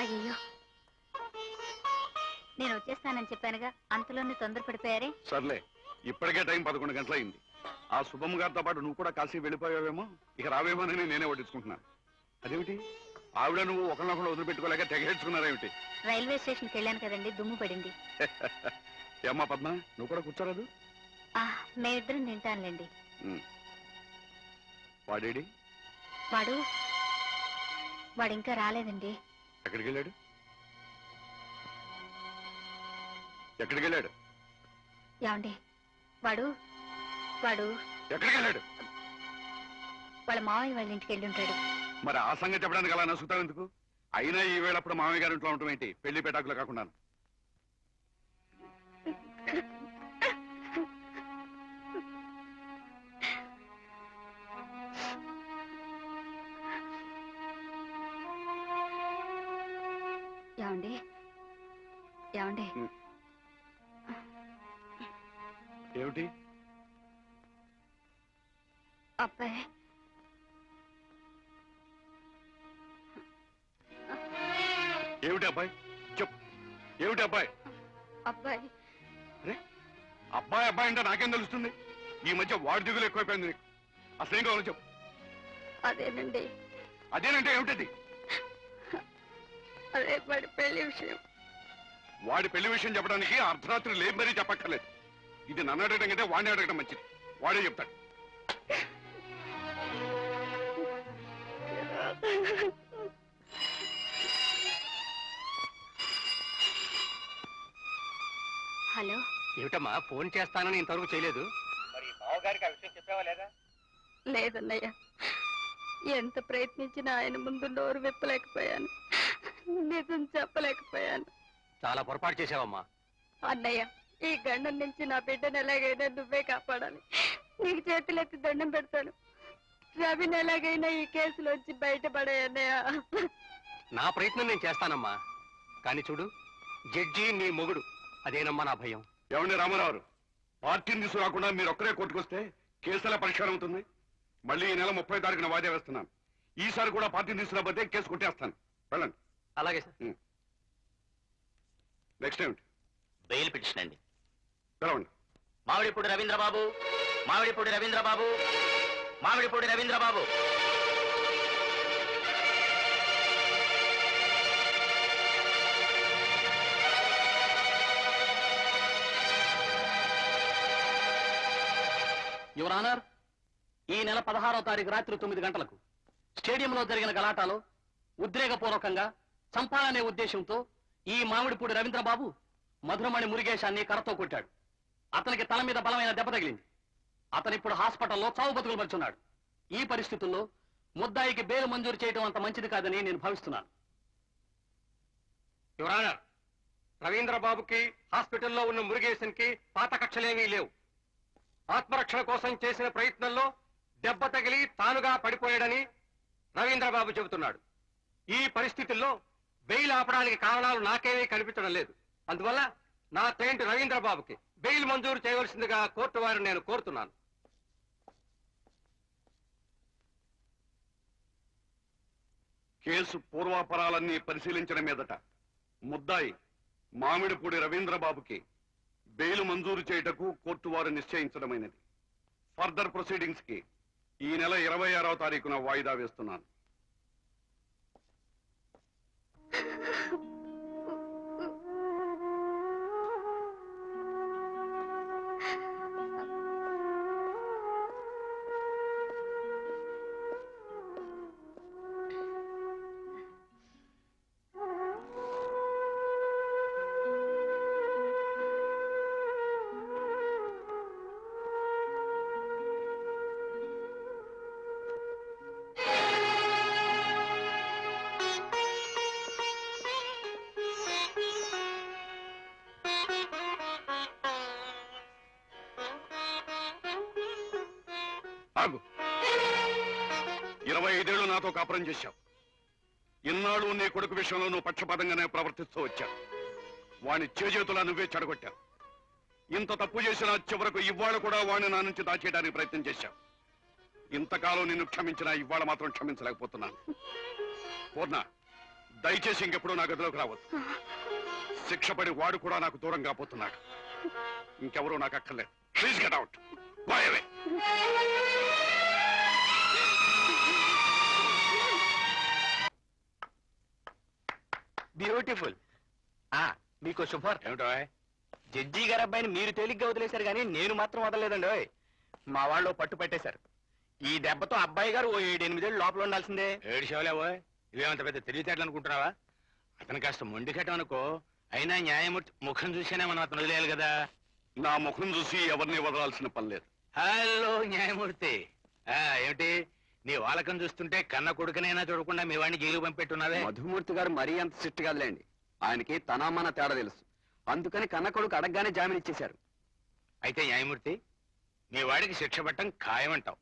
అయ్యో, నేను వచ్చేస్తానని చెప్పానుగా, అంతలోనే తొందరపడిపోయారే. సర్లే, ఇప్పటికే టైం 11 గంటలైంది. ఆ శుభమ్మ గారితో పాటు నువ్వు కూడా కాశీ వెళ్ళిపోయావేమో, ఇక రావేమోనని నేనే వడ్డించుకుంటున్నాను. అదేమిటి, ఆవిడ నువ్వు ఒకరినొకరు వదిలిపెట్టుకోలేక తెగేసుకున్నారేమిటి? రైల్వే స్టేషన్కి వెళ్ళాను కదండి, దుమ్ము పడింది. ఏమ్మా పద్మ, నువ్వు కూడా కూర్చోరాదు? మేమిద్దరం తింటానులేండి. వాడేడి? వాడు ఇంకా రాలేదండి. ఎక్కడికి వెళ్ళాడు? ఎక్కడికి వెళ్ళాడు? ఏమండి, వాడు ఎక్కడికి వెళ్ళాడు? వాళ్ళ మావయ్య వాళ్ళ ఇంటికి వెళ్ళి ఉంటాడు. మరి ఆ సంగతి చెప్పడానికి అలా నసుకుతావు ఎందుకు? అయినా ఈ వేళప్పుడు మామయ్య గారి ఇంట్లో ఉండటం ఏంటి, పెళ్లి పేటాకులు కాకుండా? ఏమండి, ఏమిటి అబ్బాయి? ఏమిటి అబ్బాయి? చెప్పు, ఏమిటి అబ్బాయి? అబ్బాయి అబ్బాయి అబ్బాయి అంటే నాకేం తెలుస్తుంది? ఈ మధ్య వాడి దిగులు ఎక్కువైపోయింది నీకు. అసలేం కావాలో చెప్పు. అదేనండి. అదేనంటే ఏమిటది? అదే వాడి పెళ్లి విషయం. వాడి పెళ్లి విషయం చెప్పడానికి అర్ధరాత్రి లేం మరీ చెప్పక్కర్లేదు. ఇది నన్ను అడగడం కంటే వాడిని అడగడం మంచిది. వాడే చెప్తాడు. హలో. ఏమిటమ్మా, ఫోన్ చేస్తానని ఇంతవరకు చేయలేదు? మరి బావగారికి ఆ విషయం చెప్పావా లేదా? లేదన్నయ్య, ఎంత ప్రయత్నించినా ఆయన ముందు నోరు విప్పలేకపోయాను, నిజం చెప్పలేకపోయాను. చాలా పొరపాటు చేసావమ్మా. అన్నయ్య, ఈ గండం నుంచి నా బిడ్డను ఎలాగైనా నువ్వే కాపాడాలి. నీకు చేతులెత్తి దండం పెడతాను. రవిని ఎలాగైనా ఈ కేసులోంచి బయటపడాయన్నయ్య. నా ప్రయత్నం నేను చేస్తానమ్మా. కానీ చూడు, జడ్జి నీ మొగుడు, అదేనమ్మా నా భయం. ఏమండి రామారావు, పార్టీని తీసుకురాకుండా మీరు ఒక్కరే కోర్టుకొస్తే కేసుల పరిష్కారం అవుతుంది. మళ్ళీ ఈ నెల 30వ తారీఖున వాయిదా వేస్తున్నాను. ఈసారి కూడా పార్టీని తీసుకురాబోతే కేసు కొట్టేస్తాను. వెళ్ళండి. అలాగే సార్. నెక్స్ట్ ఏమిటి? బెయిల్ పిటిషన్ అండి. పిలవండి. మామిడిపూడి రవీంద్రబాబు, మామిడిపూడి రవీంద్రబాబు, మామిడిపూడి రవీంద్రబాబు. యువర్ ఆనర్, ఈ నెల 16వ తారీఖు రాత్రి 9 గంటలకు స్టేడియంలో జరిగిన గలాటాలో ఉద్రేకపూర్వకంగా చంపాలనే ఉద్దేశంతో ఈ మామిడిపూడి రవీంద్రబాబు మధురమణి మురుగేశాన్ని కర్రతో కొట్టాడు. అతనికి తల మీద బలమైన దెబ్బ తగిలింది. అతను ఇప్పుడు హాస్పిటల్లో చావు బతుకులు పడుచున్నాడు. ఈ పరిస్థితుల్లో ముద్దాయికి బెయిల్ మంజూరు చేయడం అంత మంచిది కాదని నేను భావిస్తున్నాను. యువర్ ఆనర్, రవీంద్రబాబుకి హాస్పిటల్లో ఉన్న మురుగేశన్కి పాత కక్షలేమీ లేవు. ఆత్మరక్షణ కోసం చేసిన ప్రయత్నంలో దెబ్బ తగిలి తానుగా పడిపోయాడని రవీంద్రబాబు చెబుతున్నాడు. ఈ పరిస్థితుల్లో బెయిల్ ఆపడానికి కారణాలు నాకేమీ కనిపించడం లేదు. అందువల్ల నా క్లయింట్ రవీంద్రబాబుకి బెయిల్ మంజూరు చేయవలసిందిగా కోర్టు వారిని నేను కోరుతున్నాను. కేసు పూర్వాపరాలన్నీ పరిశీలించిన మీదట ముద్దాయి మామిడిపూడి రవీంద్రబాబుకి బెయిల్ మంజూరు చేయుటకు కోర్టు వారు నిశ్చయించడమైనది. ఫర్దర్ ప్రొసీడింగ్స్ కి ఈ నెల 26వ తారీఖున వాయిదా వేస్తున్నాను. ఆగు. 25 ఏళ్ళు నాతో కాపురం చేశావు. ఇన్నాళ్ళు నీ కొడుకు విషయంలో నువ్వు పక్షపాతంగానే ప్రవర్తిస్తూ వచ్చావు. వాణ్ణి చేతులా నువ్వే చెడగొట్టావు. ఇంత తప్పు చేసినా చివరకు ఇవాళ కూడా వాణ్ణి నా నుంచి దాచేయడానికి ప్రయత్నం చేశావు. ఇంతకాలం నిన్ను క్షమించినా ఇవాళ మాత్రం క్షమించలేకపోతున్నాను. పూర్ణ, దయచేసి ఇంకెప్పుడు నా గదిలోకి రావద్దు. శిక్ష పడి వాడు కూడా నాకు దూరం కాబోతున్నాడు. ఇంకెవరూ నాకు అక్కర్లేదు. Please get out. Bye away. Beautiful. మీకు శుభార్త. ఏమిటో జడ్జి గారి అబ్బాయిని మీరు తేలిగ్గా వదిలేశారు కానీ నేను మాత్రం వదలలేదండి. ఓయ్, మా వాళ్ళు పట్టు పట్టేశారు. ఈ దెబ్బతో అబ్బాయి గారు ఓ 7-8 లోపల ఉండాల్సిందే. ఏడు షోలేవో ఇవేమంత పెద్ద తెలివితేటలు అనుకుంటున్నావా? అతను కాస్త మొండికటం అనుకో. అయినా న్యాయమూర్తి ముఖం చూసేనే మనం అతను వదిలేయాలి కదా. నా ముఖం చూసి ఎవరిని వదలాల్సిన పని లేదు. హలో న్యాయమూర్తి. ఏమిటి నీ వాలకం చూస్తుంటే కన్న కొడుకునైనా చూడకుండా మీ వాడిని జైలు పంపెట్టున్నావే? మధుమూర్తి గారు మరీ అంత సిట్టు కాదులేండి. ఆయనకి తనామన్న తేడా తెలుసు. అందుకని కన్న కొడుకు అడగగానే జామీన్ ఇచ్చేశారు. అయితే న్యాయమూర్తి మీ వాడికి శిక్ష పట్టం ఖాయమంటావు.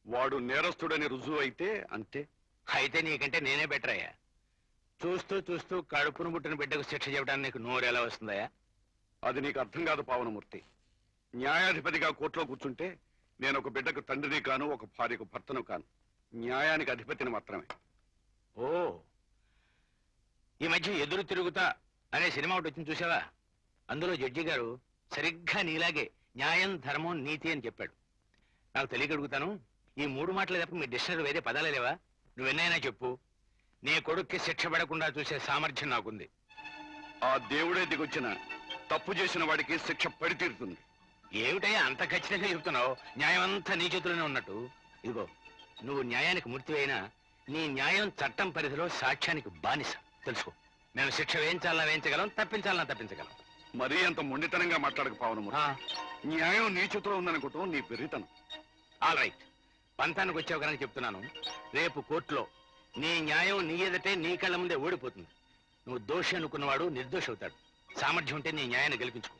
వాడు నేరస్తుడని రుజువు అయితే అంతే. అయితే నీకంటే నేనే బెటర్ అయ్యా. చూస్తూ చూస్తూ కడుపును పుట్టిన బిడ్డకు శిక్ష చెప్పడానికి నీకు నోరు ఎలా వస్తుందయ్యా? అది నీకు అర్థం కాదు పావనమూర్తి. న్యాయాధిపతిగా కోర్టులో కూర్చుంటే నేను ఒక బిడ్డకు తండ్రిని కాను, ఒక భార్యకు భర్తను కాను. న్యాయానికి అధిపతిని మాత్రమే. ఓ, ఈ మధ్య ఎదురు తిరుగుతా అనే సినిమా ఒకటి వచ్చింది చూసావా? అందులో జడ్జి గారు సరిగ్గా నీలాగే న్యాయం, ధర్మం, నీతి అని చెప్పాడు. నాకు తెలియగలుగుతాను, ఈ 3 మాటలు తప్ప మీ డిక్షనరీ వేరే పదాలే లేవా? నువ్వెన్నైనా చెప్పు, నీ కొడుక్కి శిక్ష పడకుండా చూసే సామర్థ్యం నాకుంది. ఆ దేవుడే దిగొచ్చిన తప్పు చేసిన వాడికి శిక్ష పడి తీరుతుంది. ఏమిటయ్యా అంత ఖచ్చితంగా చెప్తున్నావు? న్యాయం అంతా నీ చేతుల్లోనే ఉన్నట్టు. ఇదిగో, నువ్వు న్యాయానికి మూర్తి అయినా నీ న్యాయం చట్టం పరిధిలో సాక్ష్యానికి బానిస. తెలుసుకో, మేము శిక్ష వేయించాలన్నా వేయించగలం, తప్పించాలన్నా తప్పించగలం. మరీ అంత మొండితనంగా మాట్లాడక పావనమూర్తి. న్యాయం నీ చేతిలో ఉందనుకోవటం నీ పెరితనం. ఆల్ రైట్, పంతానికి వచ్చావు కనుక చెప్తున్నాను. రేపు కోర్టులో నీ న్యాయం నీ ఎదుటే నీ కళ్ళ ముందే ఓడిపోతుంది. నువ్వు దోషి అనుకున్నవాడు నిర్దోషి అవుతాడు. సామర్థ్యం ఉంటే నీ న్యాయాన్ని గెలిపించుకో.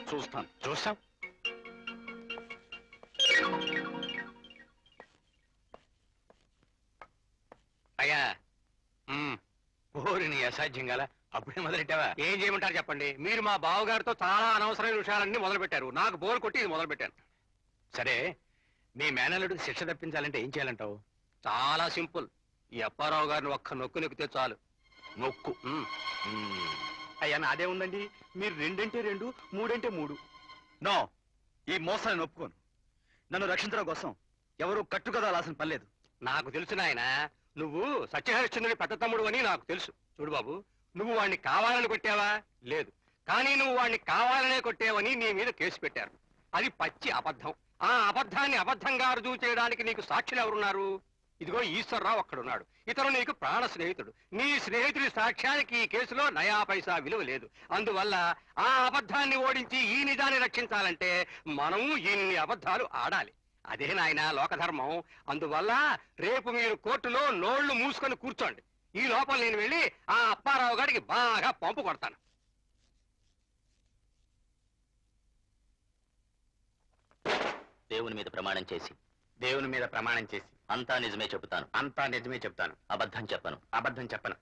చూస్తాను. చూస్తాం. అయ్యా, ఓరి నీ అసాధ్యం గల అప్పుడే మొదలెట్టావా? ఏం చేయమంటారు చెప్పండి. మీరు మా బావగారితో చాలా అనవసరమైన విషయాలన్నీ మొదలు పెట్టారు. నాకు బోర్ కొట్టి ఇది మొదలు పెట్టాను. సరే, మీ మేనల్లుడికి శిక్ష తప్పించాలంటే ఏం చేయాలంటావు? చాలా సింపుల్. ఈ అప్పారావు గారిని ఒక్క నొక్కు నొక్కితే చాలు. నొక్కు. అయ్యా నాదే ఉందండి. మీరు 2 అంటే 2, 3 అంటే 3. నో, ఈ మోసాన్ని ఒప్పుకోను. నన్ను రక్షించడం కోసం ఎవరు కట్టుకదా రాసిన పనిలేదు. నాకు తెలుసు నాయన, నువ్వు సత్యహరిశ్చంద్రుడి పెద్ద తమ్ముడు అని నాకు తెలుసు. చూడు బాబు, నువ్వు వాణ్ణి కావాలని కొట్టావా? లేదు. కానీ నువ్వు వాణ్ణి కావాలనే కొట్టావని నీ మీద కేసు పెట్టారు. అది పచ్చి అబద్ధం. ఆ అబద్ధాన్ని అబద్ధంగా రుజువు చేయడానికి నీకు సాక్షులు ఎవరున్నారు? ఇదిగో ఈశ్వరరావు అక్కడున్నాడు. ఇతను నీకు ప్రాణ స్నేహితుడు. నీ స్నేహితుడి సాక్ష్యానికి ఈ కేసులో నయా పైసా విలువ లేదు. అందువల్ల ఆ అబద్ధాన్ని ఓడించి ఈ నిజాన్ని రక్షించాలంటే మనము ఇన్ని అబద్ధాలు ఆడాలి. అదే నాయన లోకధర్మం. అందువల్ల రేపు మీరు కోర్టులో నోళ్లు మూసుకొని కూర్చోండి. ఈ లోపల నేను వెళ్ళి ఆ అప్పారావు గారికి బాగా పంపు కొడతాను. దేవుని మీద ప్రమాణం చేసి దేవుని మీద ప్రమాణం చేసి అంతా నిజమే చెబుతాను. అంతా నిజమే చెప్తాను. అబద్ధం చెప్పను. అబద్ధం చెప్పను.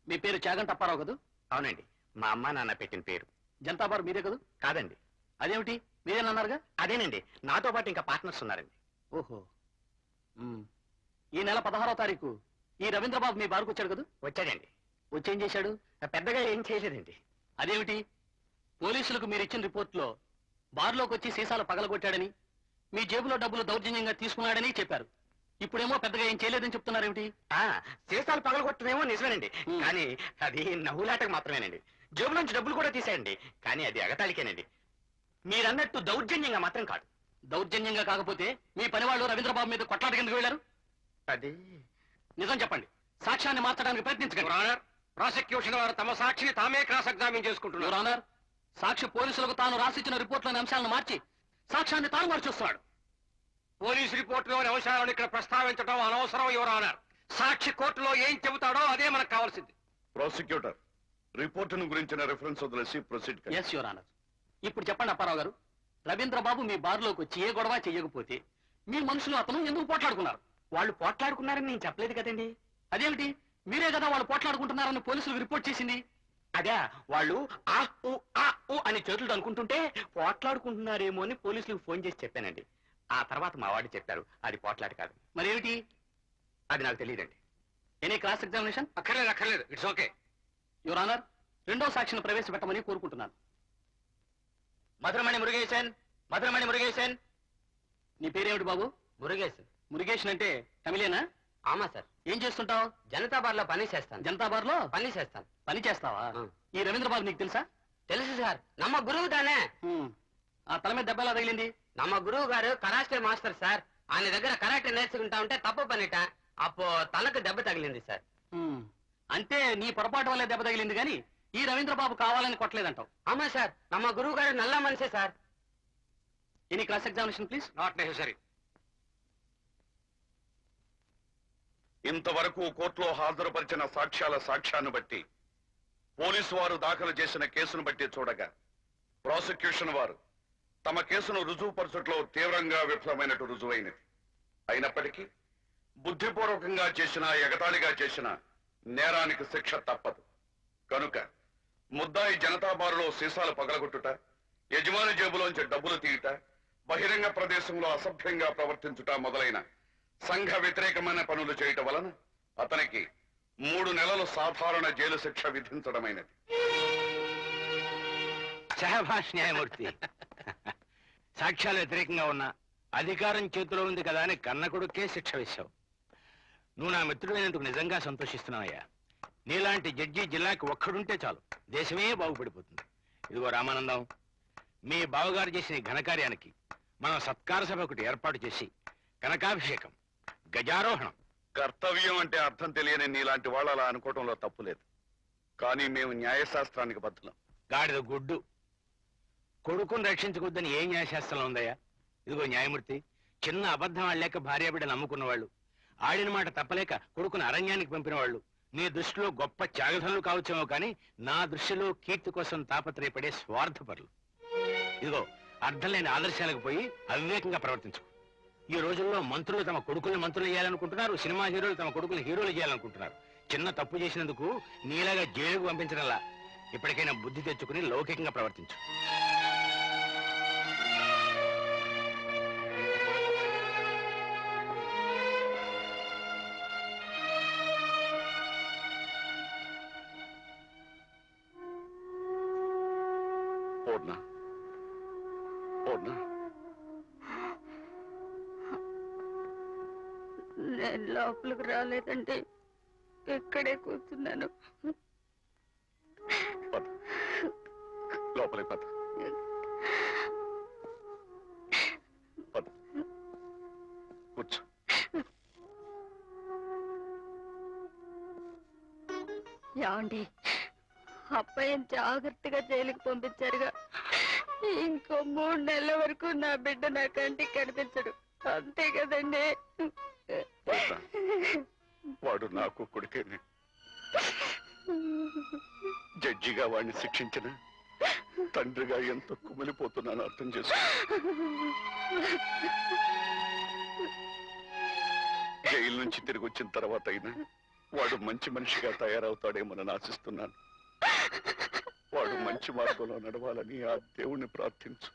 మీ పేరు చాగంట అప్పారావు కదూ? అవునండి, మా అమ్మ నాన్న పెట్టిన పేరు. జనతా బార్ మీరే కదూ? కాదండి. అదేమిటి మీరేనన్నారుగా? అదేనండి, నాతో పాటు ఇంకా పార్ట్నర్స్ ఉన్నారండి. ఓహో. ఈ నెల 16వ తారీఖు ఈ రవీంద్రబాబు మీ బారుకు వచ్చాడు కదూ? వచ్చాడండి. వచ్చేం చేశాడు? పెద్దగా ఏం చేయలేదండి. అదేమిటి పోలీసులకు మీరు ఇచ్చిన రిపోర్ట్లో బార్లోకి వచ్చి సీసాలు పగలగొట్టాడని, మీ జేబులో డబ్బులు దౌర్జన్యంగా తీసుకున్నాడని చెప్పారు. ఇప్పుడేమో పెద్దగా ఏం చేయలేదని చెప్తున్నారేమిటి? సీసాలు పగలగొట్టడమేమో నిజమేనండి, కానీ అది నవ్వులాటకు మాత్రమేనండి. జేబులోంచి డబ్బులు కూడా తీసాయండి, కానీ అది ఎగతాళికేనండి. మీరన్నట్టు దౌర్జన్యంగా మాత్రం కాదు. దౌర్జన్యంగా కాకపోతే మీ పనివాళ్ళు రవీంద్రబాబు మీద కొట్లాట కిందకు వెళ్లారు. అది నిజం చెప్పండి. సాక్ష్యాన్ని మార్చడానికి ప్రయత్నించగలరు. ప్రాసిక్యూషన్ వారు తమ సాక్షిని తామే క్రాస్ ఎగ్జామిన్ చేసుకుంటున్నారు. యువర్ ఆనర్, సాక్షి పోలీసులకు తాను రాసిచ్చిన రిపోర్ట్లోని అంశాలను మార్చి సాక్ష్యాన్ని తాను మార్చేస్తున్నాడు. పోలీసు రిపోర్టులోని అంశాలను ఇక్కడ ప్రస్తావించడం అనవసరం యువర్ ఆనర్. సాక్షి కోర్టులో ఏం చెబుతాడో అదే మనకు కావాల్సింది. ప్రాసిక్యూటర్, రిపోర్టును గురించిన రిఫరెన్స్ వదిలేసి ప్రొసీడ్. Yes your honour. ఇప్పుడు చెప్పండి అప్పారావు గారు, రవీంద్రబాబు మీ బార్లోకి వచ్చి ఏ గొడవ చెయ్యకపోతే మీ మనుషులు అతను ఎందుకు పోట్లాడుకున్నారు? వాళ్ళు పోట్లాడుకున్నారని నేను చెప్పలేదు కదండి. అదేమిటి మీరే కదా వాళ్ళు పోట్లాడుకుంటున్నారని పోలీసులకు రిపోర్ట్ చేసింది? అదే, వాళ్ళు ఆ ఊ అని చేతులు అనుకుంటుంటే పోట్లాడుకుంటున్నారేమో అని పోలీసులకు ఫోన్ చేసి చెప్పానండి. ఆ తర్వాత మా వాడు చెప్పారు అది పోట్లాడి కాదు. మరేమిటి? అది నాకు తెలియదండి. Any cross examination? అక్కర్లేదు అక్కర్లేదు, ఇట్స్ ఓకే. యువర్ ఆనర్, రెండో సాక్షిని ప్రవేశపెట్టమని కోరుకుంటున్నాను. మధురమణి మురుగేశన్, మధురమణి మురుగేశన్. నీ పేరేమిటి బాబు? మురుగేశన్. మురుగేషన్ అంటే తమిళేనా? ఆమా సార్. ఏం చేస్తుంటావు? జనతా బార్ లో పని చేస్తాను. జనతా బార్ లో పని చేస్తాను. పని చేస్తావా? ఆ. ఈ రవీంద్ర బాబు నీకు తెలుసా? తెలుసు సార్, నమ్మ గురువు తానే. ఆ తల మీద దెబ్బ ఎలా తగిలింది? నమ్మ గురువు గారు కరాటే మాస్టర్ సార్. ఆయన దగ్గర కరాటే నేర్చుకుంటా ఉంటే తప్పు పనిట అప్పు తలకు దెబ్బ తగిలింది సార్. అంటే నీ పొరపాటు వల్లే దెబ్బ తగిలింది కానీ ఈ రవీంద్ర బాబు కావాలని కొట్టలేదంటావు. ఆమా సార్, నమ్మ గురువు గారు నల్ల మనిషే sir. Any class examination please? Not necessary. ఇంతవరకు కోర్టులో హాజరుపరిచిన సాక్ష్యాల సాక్ష్యాన్ని బట్టి, పోలీసు వారు దాఖలు చేసిన కేసును బట్టి చూడగా, ప్రాసిక్యూషన్ వారు తమ కేసును రుజువుపరచట్లో తీవ్రంగా విఫలమైనట్టు రుజువైనది. అయినప్పటికీ బుద్ధిపూర్వకంగా చేసిన, ఎగతాళిగా చేసిన నేరానికి శిక్ష తప్పదు. కనుక ముద్దాయి జనతా బారులో సీసాలు పగలగొట్టుట, యజమాని జేబులోంచి డబ్బులు తీయుట, బహిరంగ ప్రదేశంలో అసభ్యంగా ప్రవర్తించుట మొదలైన సంఘ వ్యతిరేకమైన పనులు చేయటం వలన అతనికి 3 నెలలు సాధారణ జైలు శిక్ష విధించడమైనది. సహభాష్ న్యాయమూర్తి, సాక్ష్యాలు వ్యతిరేకంగా ఉన్న అధికారం చేతిలో ఉంది కదా అని కన్న కొడుకే శిక్ష వేశావు. నువ్వు నా మిత్రుడైనందుకు నిజంగా సంతోషిస్తున్నావయ్యా. నీలాంటి జడ్జి జిల్లాకి ఒక్కడుంటే చాలు, దేశమే బాగుపడిపోతుంది. ఇదిగో రామానందం, మీ బావగారు చేసిన ఈ ఘనకార్యానికి మనం సత్కార సభ ఒకటి ఏర్పాటు చేసి కనకాభిషేకం, గజారోహణం. కర్తవ్యం అంటే అర్థం తెలియని నీలాంటి వాళ్ళు అలా అనుకోవడంలో తప్పులేదు. కానీ మేము న్యాయశాస్త్రానికి బద్ధులం. గాడిద గుడ్డు, కొడుకుని రక్షించకొద్దని ఏ న్యాయశాస్త్రంలో ఉందయ్యా? ఇదిగో న్యాయమూర్తి, చిన్న అబద్ధం ఆడలేక భార్యాబిడ్డ నమ్ముకున్న వాళ్ళు, ఆడిన మాట తప్పలేక కొడుకుని అరణ్యానికి పంపిన వాళ్ళు నీ దృష్టిలో గొప్ప త్యాగధనులు కావచ్చేమో కానీ నా దృష్టిలో కీర్తి కోసం తాపత్రయపడే స్వార్థపరులు. ఇదిగో అర్థం లేని ఆదర్శాలకు పోయి అవివేకంగా ప్రవర్తించు. ఈ రోజుల్లో మంత్రులు తమ కొడుకుల్ని మంత్రులు చేయాలనుకుంటున్నారు, సినిమా హీరోలు తమ కొడుకుని హీరోలు చేయాలనుకుంటున్నారు. చిన్న తప్పు చేసినందుకు నీలాగా జైలుకు పంపించడంలా ఇప్పటికైనా బుద్ధి తెచ్చుకుని లౌకికంగా ప్రవర్తించు. పూర్ణ, పూర్ణ, నేను లోపలికి రాలేదండి, ఇక్కడే కూర్చున్నాను. పద, లోపలికి పద. పద, కూర్చో. యాండి, అబ్బాయిని జాగ్రత్తగా జైలుకి పంపించారుగా. ఇంకో 3 నెలల వరకు నా బిడ్డ నా కంటికి కనిపించడు, అంతే కదండి. పూర్ణ, వాడు నాకు కొడుకేనే. జడ్జిగా వాడిని శిక్షించిన తండ్రిగా ఎంత కుమిలిపోతున్నాను అర్థం చేసుకో. జైలు నుంచి తిరిగి వచ్చిన తర్వాత అయినా వాడు మంచి మనిషిగా తయారవుతాడేమోనని ఆశిస్తున్నాను. వాడు మంచి మార్గంలో నడవాలని ఆ దేవుణ్ణి ప్రార్థించు.